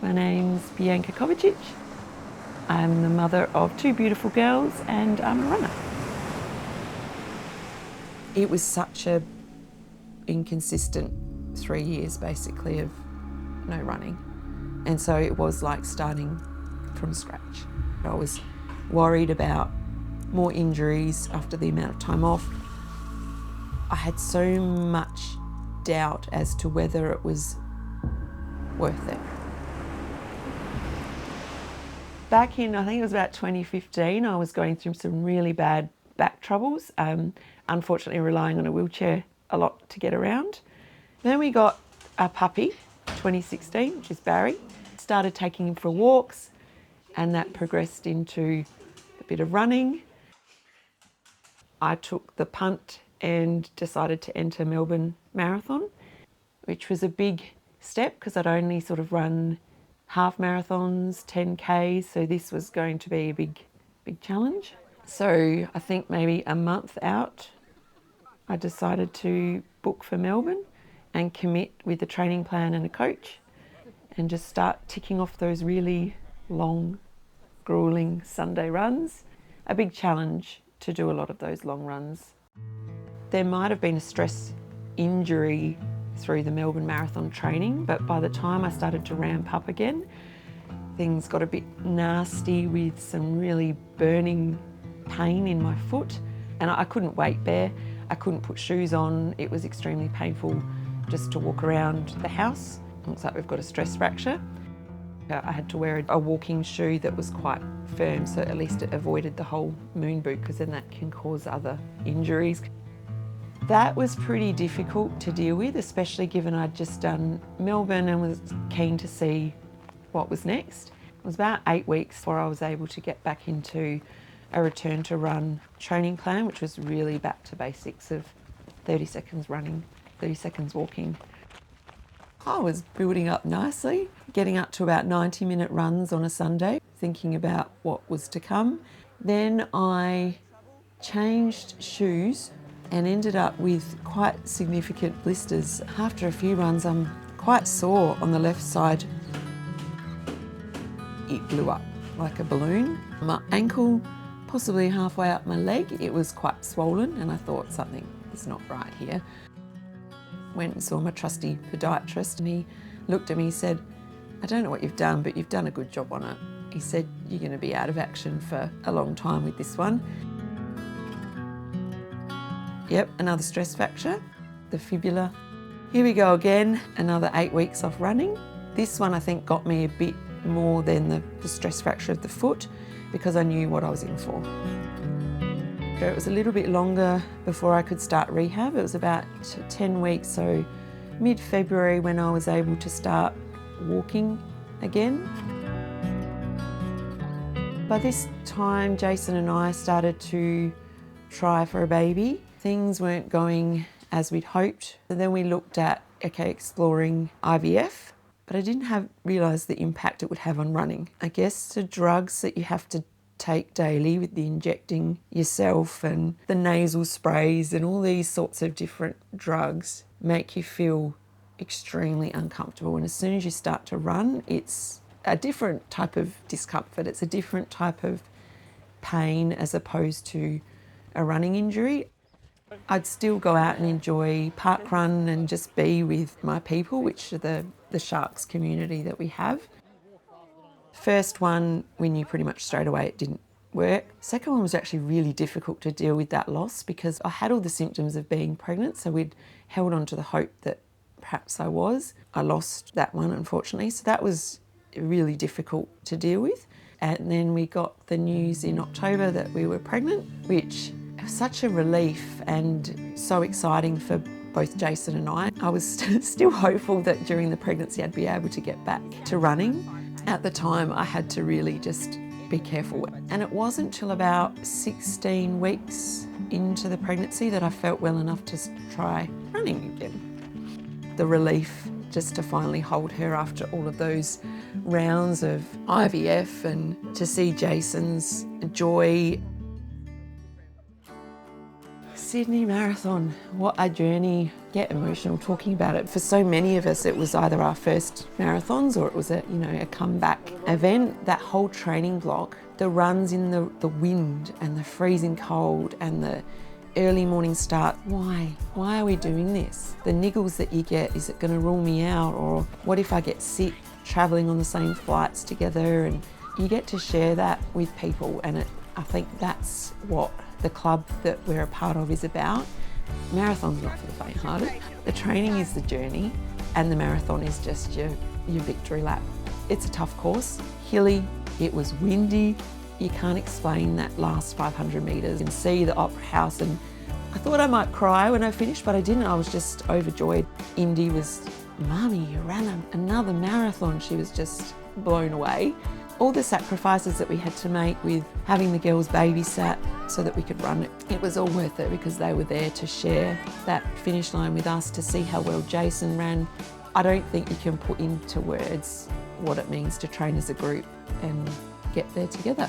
My name's Bianca. I'm the mother of two beautiful girls and I'm a runner. It was such a inconsistent 3 years basically of no running. And so it was like starting from scratch. I was worried about more injuries after the amount of time off. I had so much doubt as to whether it was worth it. Back in, I think it was about 2015, I was going through some really bad back troubles, unfortunately relying on a wheelchair a lot to get around. Then we got a puppy, 2016, which is Barry. Started taking him for walks, and that progressed into a bit of running. I took the punt and decided to enter Melbourne Marathon, which was a big step because I'd only sort of run half marathons, 10Ks, so this was going to be a big challenge. So I think maybe a month out, I decided to book for Melbourne and commit with a training plan and a coach and just start ticking off those really long, grueling Sunday runs. A big challenge to do a lot of those long runs. There might have been a stress injury through the Melbourne Marathon training, but by the time I started to ramp up again, things got a bit nasty with some really burning pain in my foot, and I couldn't weight bear. I couldn't put shoes on. It was extremely painful just to walk around the house. Looks like we've got a stress fracture. I had to wear a walking shoe that was quite firm, so at least it avoided the whole moon boot, because then that can cause other injuries. That was pretty difficult to deal with, especially given I'd just done Melbourne and was keen to see what was next. It was about 8 weeks before I was able to get back into a return to run training plan, which was really back to basics of 30 seconds running, 30 seconds walking. I was building up nicely, getting up to about 90-minute runs on a Sunday, thinking about what was to come. Then I changed shoes and ended up with quite significant blisters. After a few runs, I'm quite sore on the left side. It blew up like a balloon. My ankle, possibly halfway up my leg, it was quite swollen, and I thought something is not right here. Went and saw my trusty podiatrist, and he looked at me and said, "I don't know what you've done, but you've done a good job on it." He said, "You're going to be out of action for a long time with this one." Yep, another stress fracture, the fibula. Here we go again, another 8 weeks off running. This one I think got me a bit more than the stress fracture of the foot, because I knew what I was in for. It was a little bit longer before I could start rehab. It was about 10 weeks, so mid-February when I was able to start walking again. By this time, Jason and I started to try for a baby. Things weren't going as we'd hoped. And then we looked at, exploring IVF, but I didn't realise the impact it would have on running. I guess the drugs that you have to take daily with the injecting yourself and the nasal sprays and all these sorts of different drugs make you feel extremely uncomfortable. And as soon as you start to run, it's a different type of discomfort. It's a different type of pain as opposed to a running injury. I'd still go out and enjoy park run and just be with my people, which are the Sharks community that we have. First one, we knew pretty much straight away it didn't work. Second one was actually really difficult to deal with that loss, because I had all the symptoms of being pregnant, so we'd held on to the hope that perhaps I was. I lost that one, unfortunately, so that was really difficult to deal with. And then we got the news in October that we were pregnant, which was such a relief and so exciting for both Jason and I. I was still hopeful that during the pregnancy I'd be able to get back to running. At the time, I had to really just be careful. And it wasn't till about 16 weeks into the pregnancy that I felt well enough to try running again. The relief just to finally hold her after all of those rounds of IVF, and to see Jason's joy. Sydney Marathon, what a journey. Get emotional talking about it. For so many of us, it was either our first marathons or it was a comeback event. That whole training block, the runs in the wind and the freezing cold and the early morning start. Why? Why are we doing this? The niggles that you get, is it going to rule me out? Or what if I get sick traveling on the same flights together? And you get to share that with people, and I think that's what the club that we're a part of is about. Marathon's not for the faint-hearted. The training is the journey, and the marathon is just your victory lap. It's a tough course, hilly, it was windy. You can't explain that last 500 metres and see the Opera House, and I thought I might cry when I finished, but I didn't. I was just overjoyed. Indy was, "Mummy, you ran another marathon." She was just blown away. All the sacrifices that we had to make with having the girls babysat so that we could run it, it was all worth it because they were there to share that finish line with us, to see how well Jason ran. I don't think you can put into words what it means to train as a group and get there together.